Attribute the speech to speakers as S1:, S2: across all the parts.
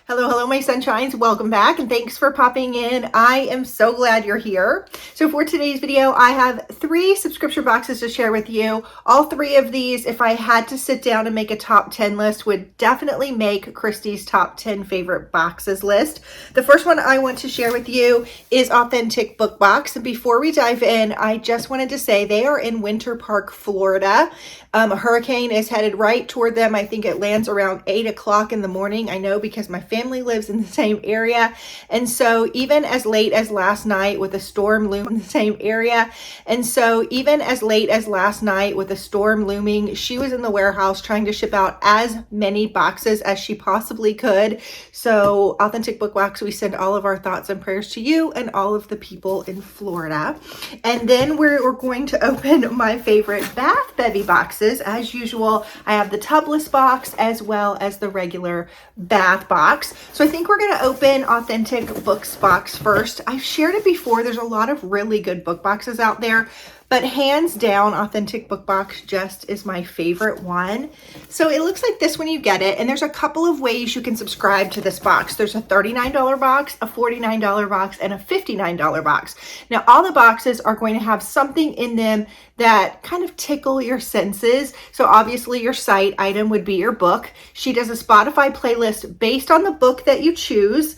S1: Hello, my sunshines. Welcome back and thanks for popping in. I am so glad you're here. So for today's video, I have 3 subscription boxes to share with you. All 3 of these, if I had to sit down and make a top 10 list, would definitely make Kristy's top 10 favorite boxes list. The first one I want to share with you is Authentic Book Box. And before we dive in, I just wanted to say they are in Winter Park, Florida. A hurricane is headed right toward them. I think it lands around 8 o'clock in the morning. I know because my family lives in the same area. And so even as late as last night with a storm looming in the same area. And so even as late as last night with a storm looming, she was in the warehouse trying to ship out as many boxes as she possibly could. So Authentic Book Box, we send all of our thoughts and prayers to you and all of the people in Florida. And then we're going to open my favorite Bath Bevy boxes. As usual, I have the tubless box as well as the regular bath box. So I think we're going to open Authentic Books box first. I've shared it before. There's a lot of really good book boxes out there, but hands down, Authentic Book Box just is my favorite one. So it looks like this when you get it, and there's a couple of ways you can subscribe to this box. There's a $39 box, a $49 box, and a $59 box. Now, all the boxes are going to have something in them that kind of tickle your senses. So obviously your site item would be your book. She does a Spotify playlist based on the book that you choose.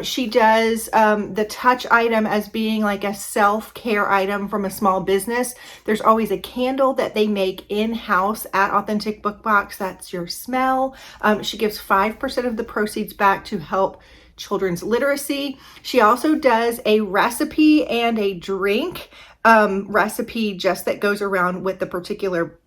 S1: She does the touch item as being like a self-care item from a small business. There's always a candle that they make in-house at Authentic Book Box. That's your smell. She gives 5% of the proceeds back to help children's literacy. She also does a recipe and a drink recipe just that goes around with the particular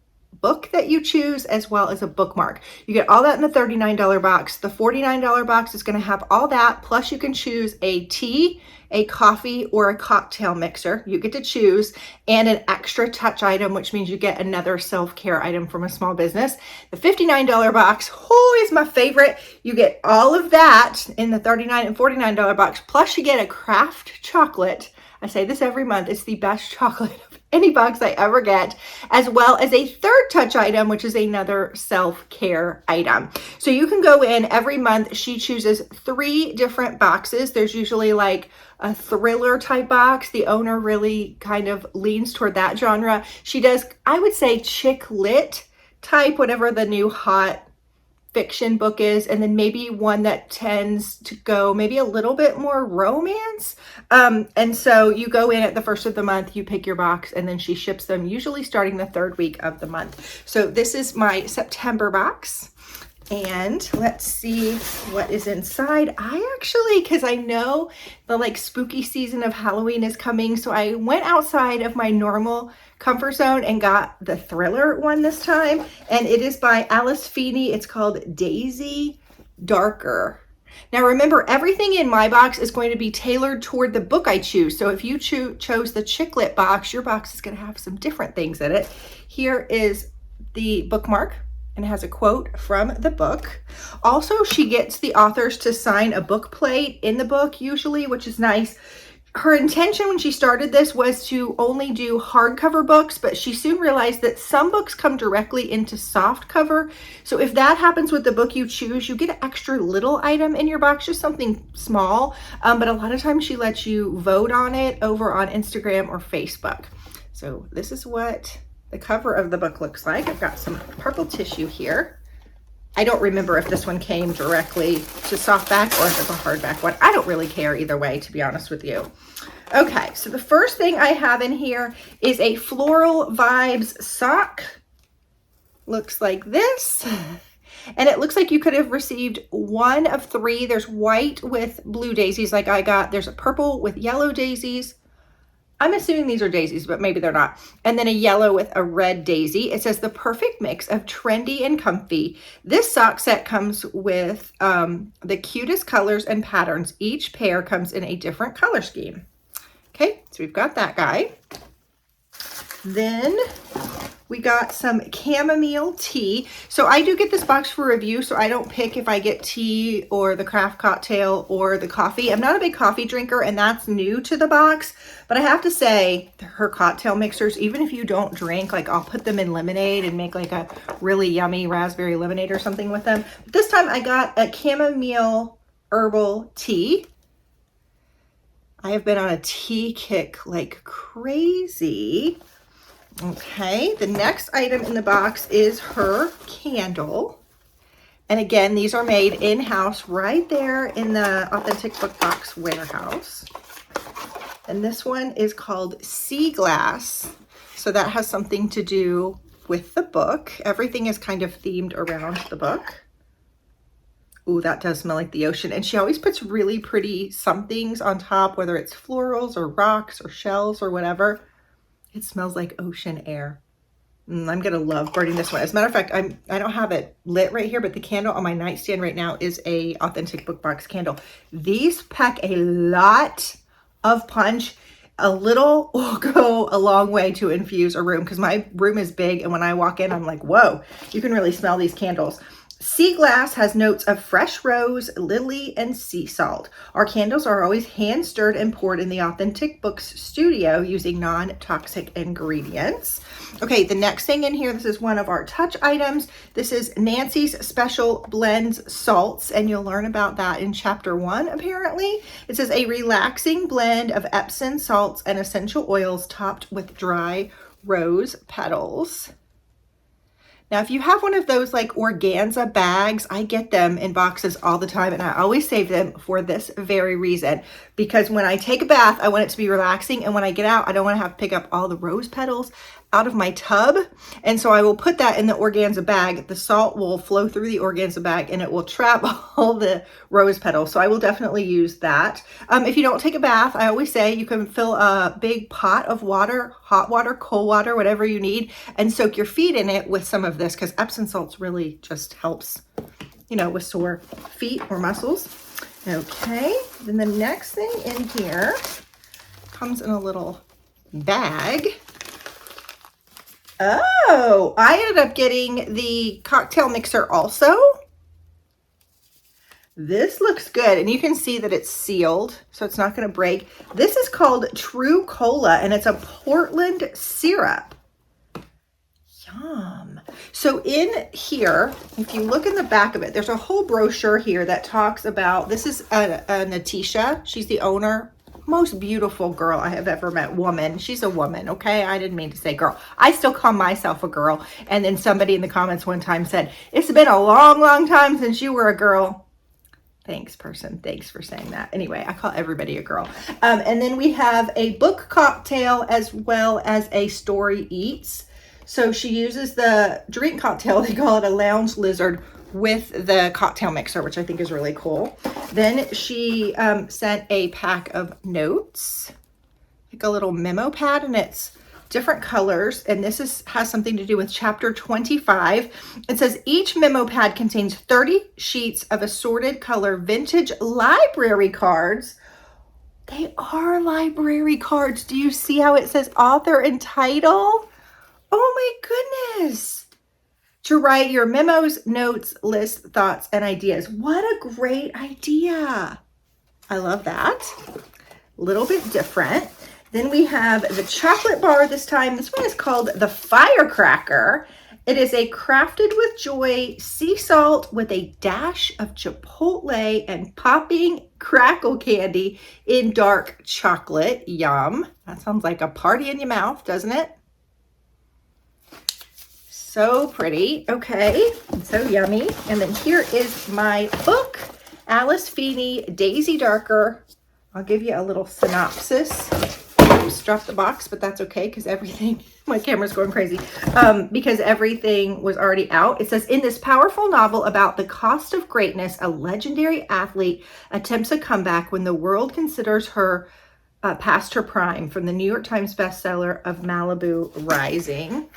S1: book that you choose, as well as a bookmark. You get all that in the $39 box. The $49 box is going to have all that, plus you can choose a tea, a coffee, or a cocktail mixer. You get to choose, and an extra touch item, which means you get another self-care item from a small business. The $59 box, is my favorite. You get all of that in the $39 and $49 box, plus you get a craft chocolate. I say this every month. It's the best chocolate of any box I ever get, as well as a third touch item, which is another self-care item. So you can go in every month. She chooses 3 different boxes. There's usually like a thriller type box. The owner really kind of leans toward that genre. She does, I would say, chick lit type, whatever the new hot fiction book is, and then maybe one that tends to go maybe a little bit more romance. And so you go in at the first of the month, you pick your box, and then she ships them usually starting the 3rd week of the month. So this is my September box. And let's see what is inside. I actually, because I know the like spooky season of Halloween is coming, so I went outside of my normal comfort zone and got the thriller one this time. And it is by Alice Feeney. It's called Daisy Darker. Now remember, everything in my box is going to be tailored toward the book I choose. So if you chose the chick lit box, your box is going to have some different things in it. Here is the bookmark, and it has a quote from the book. Also, she gets the authors to sign a book plate in the book usually, which is nice. Her intention when she started this was to only do hardcover books, but she soon realized that some books come directly into soft cover. So if that happens with the book you choose, you get an extra little item in your box, just something small. But a lot of times she lets you vote on it over on Instagram or Facebook. So this is what the cover of the book looks like. I've got some purple tissue here. I don't remember if this one came directly to softback or if it's a hardback one. I don't really care either way, to be honest with you. Okay, so the first thing I have in here is a Floral Vibes sock. Looks like this. And it looks like you could have received one of 3. There's white with blue daisies like I got. There's a purple with yellow daisies. I'm assuming these are daisies, but maybe they're not. And then a yellow with a red daisy. It says the perfect mix of trendy and comfy. This sock set comes with the cutest colors and patterns. Each pair comes in a different color scheme. Okay, so we've got that guy. Then we got some chamomile tea. So I do get this box for review, so I don't pick if I get tea or the craft cocktail or the coffee. I'm not a big coffee drinker, and that's new to the box. But I have to say, her cocktail mixers, even if you don't drink, like I'll put them in lemonade and make like a really yummy raspberry lemonade or something with them. But this time I got a chamomile herbal tea. I have been on a tea kick like crazy. Okay, the next item in the box is her candle. And again, these are made in-house right there in the Authentic Book Box warehouse. And this one is called Sea Glass. So that has something to do with the book. Everything is kind of themed around the book. Ooh, that does smell like the ocean. And she always puts really pretty somethings on top, whether it's florals or rocks or shells or whatever. It smells like ocean air. I'm gonna love burning this one. As a matter of fact, I don't have it lit right here, but the candle on my nightstand right now is a Authentic Book Box candle. These pack a lot of punch. A little will go a long way to infuse a room because my room is big, and when I walk in, I'm like, whoa, you can really smell these candles. Sea Glass has notes of fresh rose, lily, and sea salt. Our candles are always hand stirred and poured in the Authentic Books studio using non-toxic ingredients. Okay, the next thing in here, this is one of our touch items. This is Nancy's Special Blends Salts, and you'll learn about that in chapter 1, apparently. It says a relaxing blend of Epsom salts and essential oils topped with dry rose petals. Now, if you have one of those like organza bags, I get them in boxes all the time, and I always save them for this very reason. Because when I take a bath, I want it to be relaxing, and when I get out, I don't want to have to pick up all the rose petals out of my tub. And so I will put that in the organza bag. The salt will flow through the organza bag, and it will trap all the rose petals. So I will definitely use that. If you don't take a bath, I always say you can fill a big pot of water, hot water, cold water, whatever you need, and soak your feet in it with some of this, because Epsom salts really just helps, you know, with sore feet or muscles. Okay, then the next thing in here comes in a little bag. Oh, I ended up getting the cocktail mixer also. This looks good, and you can see that it's sealed, so it's not going to break. This is called True Cola, and it's a Portland syrup. Yum. So in here, if you look in the back of it, there's a whole brochure here that talks about, this is Natisha. She's the owner. Most beautiful girl I have ever met. Woman. She's a woman, okay? I didn't mean to say girl. I still call myself a girl. And then somebody in the comments one time said, it's been a long, long time since you were a girl. Thanks, person. Thanks for saying that. Anyway, I call everybody a girl. And then we have a book cocktail as well as a Story Eats. So she uses the drink cocktail, they call it a lounge lizard, with the cocktail mixer, which I think is really cool. Then she sent a pack of notes, like a little memo pad, and it's different colors. And this has something to do with chapter 25. It says each memo pad contains 30 sheets of assorted color vintage library cards. They are library cards. Do you see how it says author and title? Oh my goodness. To write your memos, notes, lists, thoughts, and ideas. What a great idea. I love that. A little bit different. Then we have the chocolate bar this time. This one is called the Firecracker. It is a crafted with joy sea salt with a dash of chipotle and popping crackle candy in dark chocolate. Yum. That sounds like a party in your mouth, doesn't it? So pretty. Okay, so yummy. And then here is my book, Alice Feeney, Daisy Darker. I'll give you a little synopsis. Oops, dropped the box, but that's okay because everything, my camera's going crazy, because everything was already out. It says, in this powerful novel about the cost of greatness, a legendary athlete attempts a comeback when the world considers her past her prime, from the New York Times bestseller of Malibu Rising.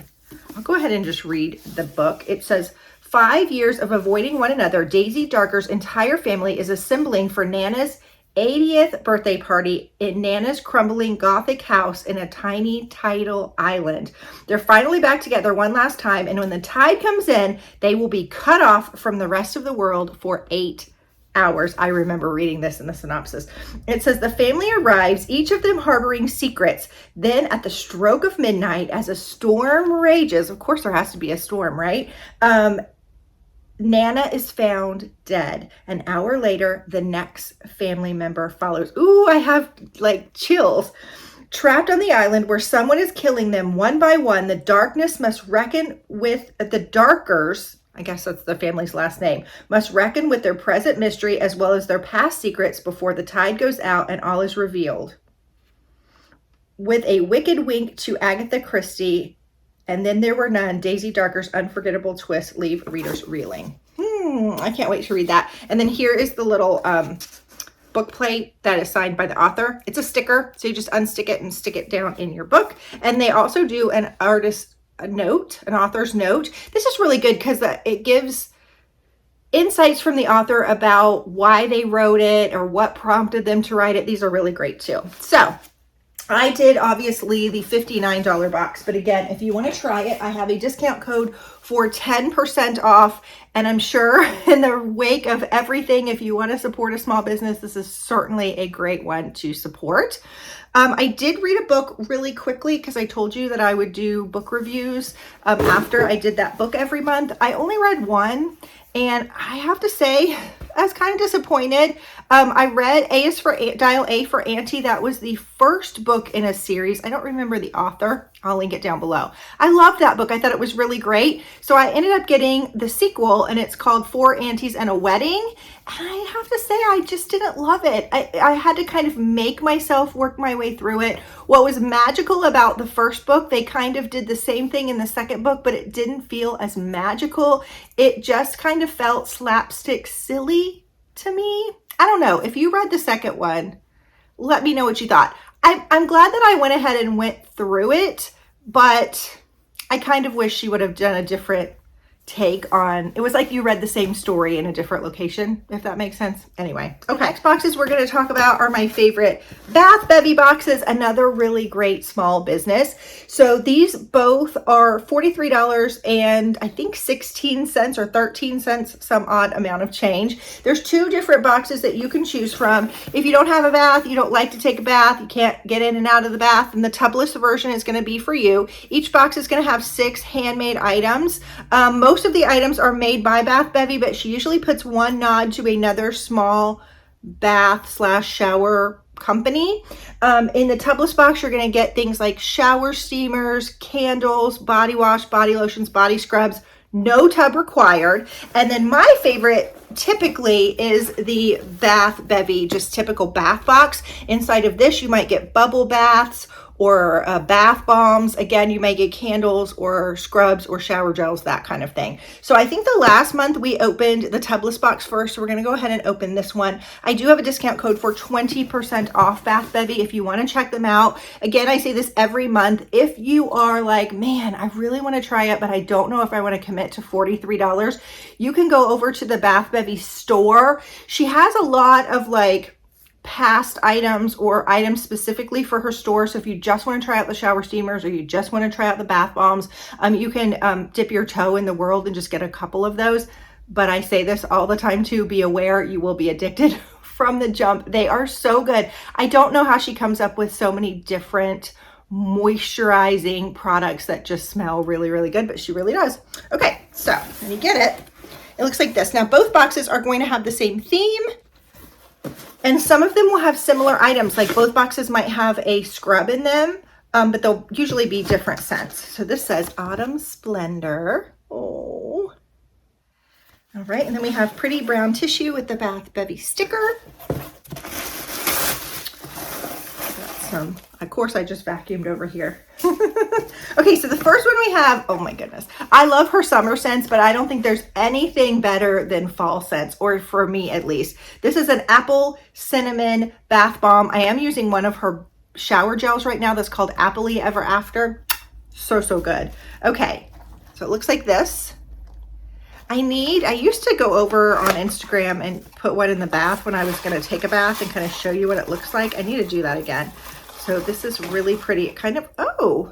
S1: I'll go ahead and just read the book. It says, 5 years of avoiding one another, Daisy Darker's entire family is assembling for Nana's 80th birthday party in Nana's crumbling Gothic house in a tiny tidal island. They're finally back together one last time, and when the tide comes in, they will be cut off from the rest of the world for 8 hours. I remember reading this in the synopsis. It says the family arrives, each of them harboring secrets. Then at the stroke of midnight, as a storm rages, of course there has to be a storm, right? Nana is found dead. An hour later, the next family member follows. Ooh, I have like chills. Trapped on the island where someone is killing them one by one, the darkness must reckon with the Darkers. I guess that's the family's last name, must reckon with their present mystery as well as their past secrets before the tide goes out and all is revealed. With a wicked wink to Agatha Christie, and then there were none, Daisy Darker's unforgettable twist leave readers reeling. I can't wait to read that. And then here is the little book plate that is signed by the author. It's a sticker, so you just unstick it and stick it down in your book. And they also do an author's note. This is really good because it gives insights from the author about why they wrote it or what prompted them to write it. These are really great too. So I did obviously the $59 box, but again, if you want to try it, I have a discount code for 10% off. And I'm sure in the wake of everything, if you want to support a small business, this is certainly a great one to support. I did read a book really quickly because I told you that I would do book reviews after I did that book every month. I only read one, and I have to say, I was kind of disappointed. I read Dial A for Auntie. That was the first book in a series. I don't remember the author. I'll link it down below. I loved that book. I thought it was really great. So I ended up getting the sequel, and it's called Four Aunties and a Wedding. And I have to say, I just didn't love it. I had to kind of make myself work my way through it. What was magical about the first book, they kind of did the same thing in the second book, but it didn't feel as magical. It just kind of felt slapstick silly to me. I don't know. If you read the second one, let me know what you thought. I'm glad that I went ahead and went through it, but I kind of wish she would have done a different take on, it was like you read the same story in a different location, if that makes sense. Anyway, okay. Next boxes we're going to talk about are my favorite Bath Bevy boxes, another really great small business. So these both are $43 and I think 16 cents or 13 cents, some odd amount of change. There's two different boxes that you can choose from. If you don't have a bath, you don't like to take a bath, you can't get in and out of the bath, and the tubless version is going to be for you. Each box is going to have 6 handmade items. Most of the items are made by Bath Bevy, but she usually puts one nod to another small bath/shower company. In the tubless box, you're going to get things like shower steamers, candles, body wash, body lotions, body scrubs, no tub required. And then my favorite typically is the Bath Bevy, just typical bath box. Inside of this, you might get bubble baths or bath bombs. Again, you may get candles or scrubs or shower gels, that kind of thing. So I think the last month we opened the tubless box first. So we're gonna go ahead and open this one. I do have a discount code for 20% off Bath Bevy if you wanna check them out. Again, I say this every month. If you are like, man, I really wanna try it, but I don't know if I wanna commit to $43, you can go over to the Bath Bevy store. She has a lot of like past items or items specifically for her store. So if you just want to try out the shower steamers or you just want to try out the bath bombs, you can dip your toe in the world and just get a couple of those. But I say this all the time too, be aware you will be addicted from the jump. They are so good. I don't know how she comes up with so many different moisturizing products that just smell really, really good, but she really does. Okay, so when you get it, it looks like this. Now both boxes are going to have the same theme, and some of them will have similar items, like both boxes might have a scrub in them, but they'll usually be different scents. So this says Autumn Splendor. Oh. All right, and then we have pretty brown tissue with the Bath Bevy sticker. Of course, I just vacuumed over here. Okay, so the first one we have, oh my goodness. I love her summer scents, but I don't think there's anything better than fall scents, or for me at least. This is an apple cinnamon bath bomb. I am using one of her shower gels right now that's called Appley Ever After. So, so good. Okay, so it looks like this. I used to go over on Instagram and put one in the bath when I was going to take a bath and kind of show you what it looks like. I need to do that again. So this is really pretty. It kind of, oh,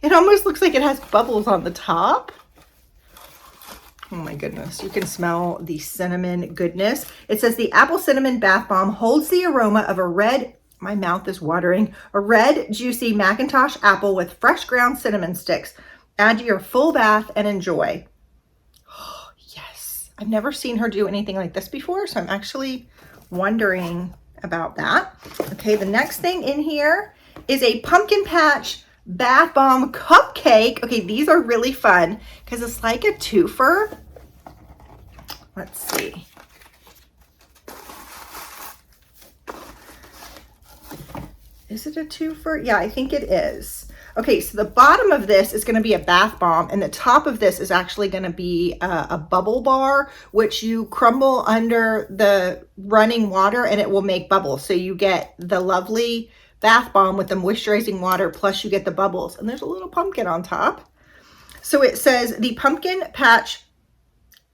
S1: it almost looks like it has bubbles on the top. Oh my goodness. You can smell the cinnamon goodness. It says the apple cinnamon bath bomb holds the aroma of a red, my mouth is watering, a red juicy Macintosh apple with fresh ground cinnamon sticks. Add to your full bath and enjoy. Oh, yes. I've never seen her do anything like this before, so I'm actually wondering about that. Okay, the next thing in here is a pumpkin patch bath bomb cupcake. Okay, these are really fun because it's like a twofer. Let's see. Is it a twofer? Yeah, I think it is. Okay, so the bottom of this is going to be a bath bomb, and the top of this is actually going to be a bubble bar, which you crumble under the running water and it will make bubbles. So you get the lovely bath bomb with the moisturizing water, plus you get the bubbles. And there's a little pumpkin on top. So it says the pumpkin patch,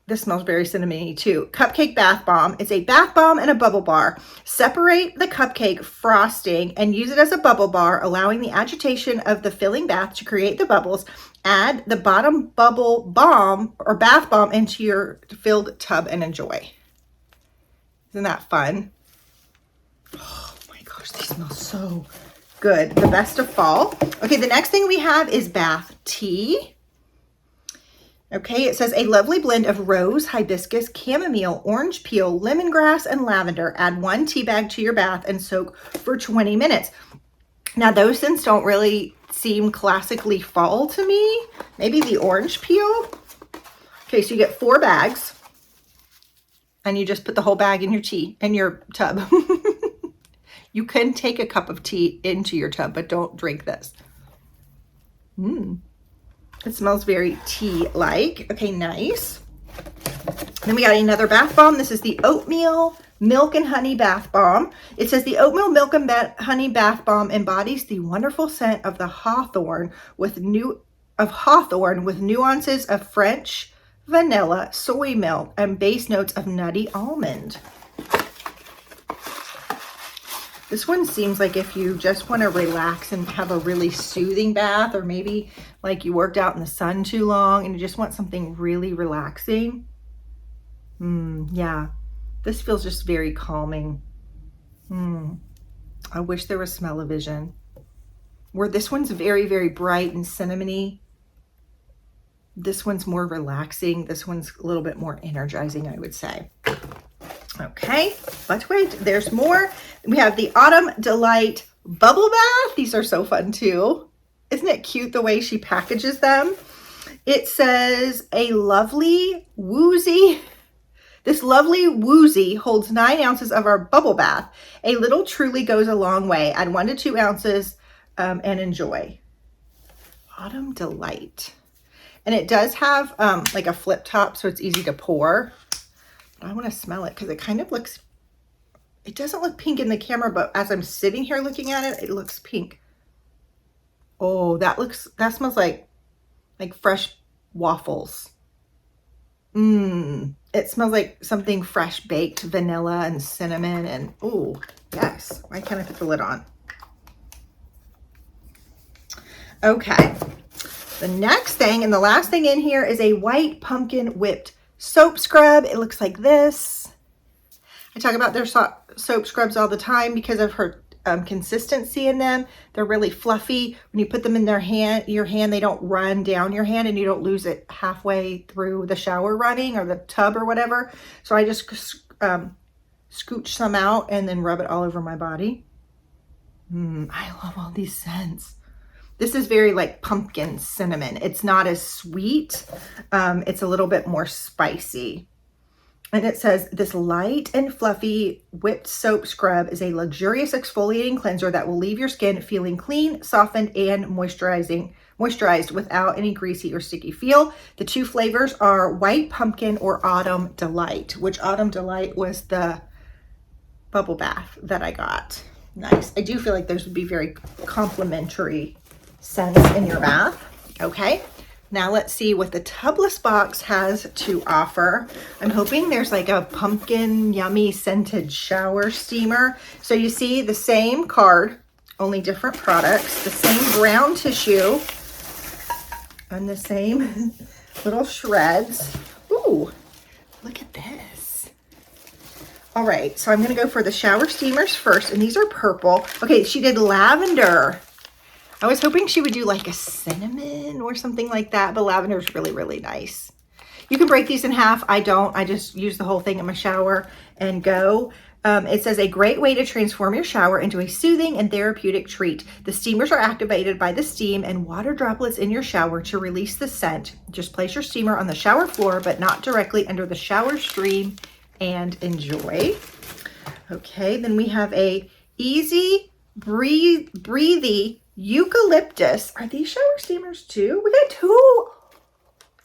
S1: this smells very cinnamony too, cupcake bath bomb. It's a bath bomb and a bubble bar. Separate the cupcake frosting and use it as a bubble bar, allowing the agitation of the filling bath to create the bubbles. Add the bottom bubble bomb or bath bomb into your filled tub and enjoy. Isn't that fun? Oh my gosh, they smell so good. The best of fall. Okay, the next thing we have is bath tea. Okay, it says a lovely blend of rose, hibiscus, chamomile, orange peel, lemongrass, and lavender. Add 1 tea bag to your bath and soak for 20 minutes. Now, those scents don't really seem classically fall to me. Maybe the orange peel. Okay, so you get 4 bags, and you just put the whole bag in your tea, in your tub. You can take a cup of tea into your tub, but don't drink this. It smells very tea-like. Okay, nice. Then we got another bath bomb. This is the Oatmeal Milk and Honey Bath Bomb. It says the Oatmeal Milk and Honey Bath Bomb embodies the wonderful scent of the hawthorn with nuances of French vanilla, soy milk, and base notes of nutty almond. This one seems like if you just want to relax and have a really soothing bath, or maybe like you worked out in the sun too long and you just want something really relaxing. Yeah, this feels just very calming. I wish there was smell-o-vision. Where this one's very, very bright and cinnamony. This one's more relaxing. This one's a little bit more energizing, I would say. Okay, but wait, there's more. We have the Autumn Delight Bubble Bath. These are so fun too. Isn't it cute the way she packages them? It says a lovely woozy. This lovely woozy holds 9 ounces of our bubble bath. A little truly goes a long way. Add 1 to 2 ounces and enjoy. Autumn Delight. And it does have like a flip top, so it's easy to pour. I want to smell it because it kind of looks, it doesn't look pink in the camera, but as I'm sitting here looking at it, it looks pink. Oh, that smells like fresh waffles. It smells like something fresh baked, vanilla and cinnamon, and oh, yes. Why can't I put the lid on? Okay. The next thing and the last thing in here is a white pumpkin whipped soap scrub. It looks like this. I talk about their soap scrubs all the time because of her consistency in them. They're really fluffy. When you put them in your hand, they don't run down your hand and you don't lose it halfway through the shower running or the tub or whatever. So I just scooch some out and then rub it all over my body. I love all these scents. This is very like pumpkin cinnamon. It's not as sweet. It's a little bit more spicy. And it says this light and fluffy whipped soap scrub is a luxurious exfoliating cleanser that will leave your skin feeling clean, softened, and moisturized without any greasy or sticky feel. The 2 flavors are white pumpkin or autumn delight, which autumn delight was the bubble bath that I got. Nice. I do feel like those would be very complimentary scents in your bath. Okay, now let's see what the tubless box has to offer. I'm hoping there's like a pumpkin yummy scented shower steamer. So you see the same card, only different products, the same brown tissue and the same little shreds. Ooh, look at this. All right, so I'm gonna go for the shower steamers first, and these are purple. Okay, she did lavender. I was hoping she would do like a cinnamon or something like that, but lavender is really, really nice. You can break these in half. I don't. I just use the whole thing in my shower and go. It says a great way to transform your shower into a soothing and therapeutic treat. The steamers are activated by the steam and water droplets in your shower to release the scent. Just place your steamer on the shower floor, but not directly under the shower stream, and enjoy. Okay, then we have a easy breathy eucalyptus. Are these shower steamers too? We got two.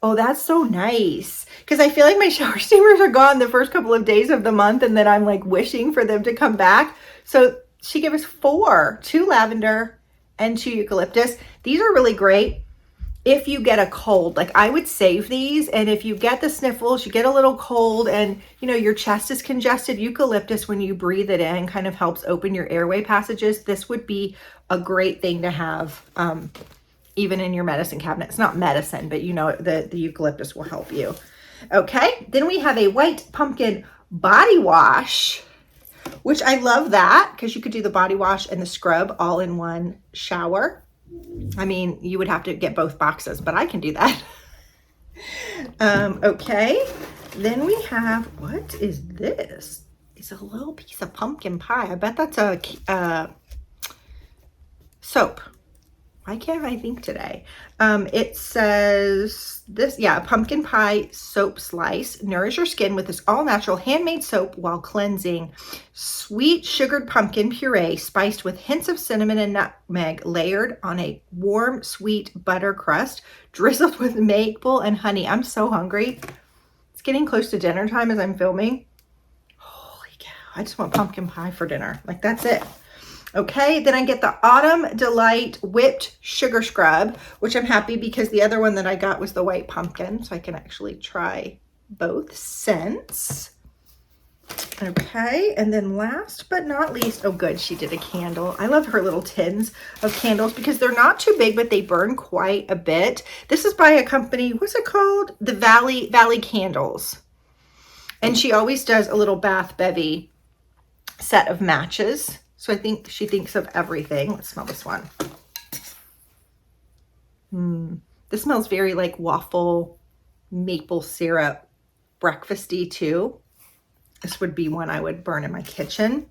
S1: Oh, that's so nice. Because I feel like my shower steamers are gone the first couple of days of the month, and then I'm like wishing for them to come back. So she gave us 4, 2 lavender and 2 eucalyptus. These are really great if you get a cold. Like, I would save these, and if you get the sniffles, you get a little cold and you know your chest is congested, eucalyptus, when you breathe it in, kind of helps open your airway passages. This would be a great thing to have even in your medicine cabinet. It's not medicine, but you know, the eucalyptus will help you. Okay, then we have a white pumpkin body wash, which I love that because you could do the body wash and the scrub all in one shower. I mean, you would have to get both boxes, but I can do that. Okay, then we have, what is this? It's a little piece of pumpkin pie. I bet that's a soap. Why can't I think today? It says this, yeah, pumpkin pie soap slice. Nourish your skin with this all-natural handmade soap while cleansing. Sweet sugared pumpkin puree spiced with hints of cinnamon and nutmeg, layered on a warm, sweet butter crust, drizzled with maple and honey. I'm so hungry. It's getting close to dinner time as I'm filming. Holy cow, I just want pumpkin pie for dinner. Like, that's it. Okay, then I get the Autumn Delight Whipped Sugar Scrub, which I'm happy because the other one that I got was the white pumpkin, so I can actually try both scents. Okay, and then last but not least, oh good, she did a candle. I love her little tins of candles because they're not too big, but they burn quite a bit. This is by a company, what's it called? The Valley Candles. And she always does a little Bath Bevy set of matches. So I think she thinks of everything. Let's smell this one. This smells very like waffle maple syrup breakfasty too. This would be one I would burn in my kitchen.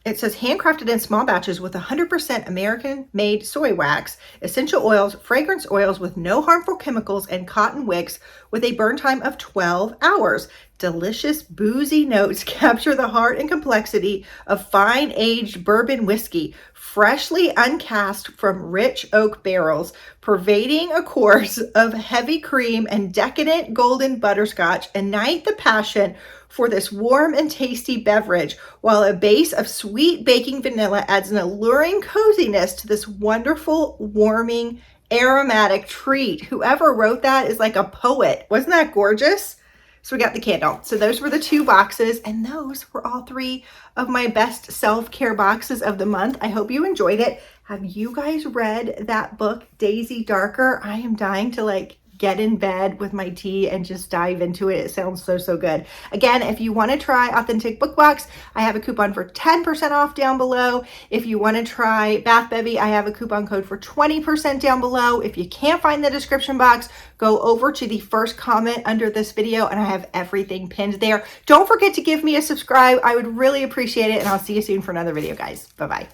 S1: It says handcrafted in small batches with 100% American-made soy wax, essential oils, fragrance oils with no harmful chemicals, and cotton wicks with a burn time of 12 hours. Delicious boozy notes capture the heart and complexity of fine-aged bourbon whiskey, freshly uncast from rich oak barrels, pervading a course of heavy cream and decadent golden butterscotch. Ignite the passion for this warm and tasty beverage, while a base of sweet baking vanilla adds an alluring coziness to this wonderful, warming, aromatic treat. Whoever wrote that is like a poet. Wasn't that gorgeous? So we got the candle. So those were the 2 boxes, and those were all 3 of my best self-care boxes of the month. I hope you enjoyed it. Have you guys read that book, Daisy Darker? I am dying to like get in bed with my tea and just dive into it. It sounds so, so good. Again, if you want to try Authentic Book Box, I have a coupon for 10% off down below. If you want to try Bath Bevy, I have a coupon code for 20% down below. If you can't find the description box, go over to the first comment under this video and I have everything pinned there. Don't forget to give me a subscribe. I would really appreciate it, and I'll see you soon for another video, guys. Bye-bye.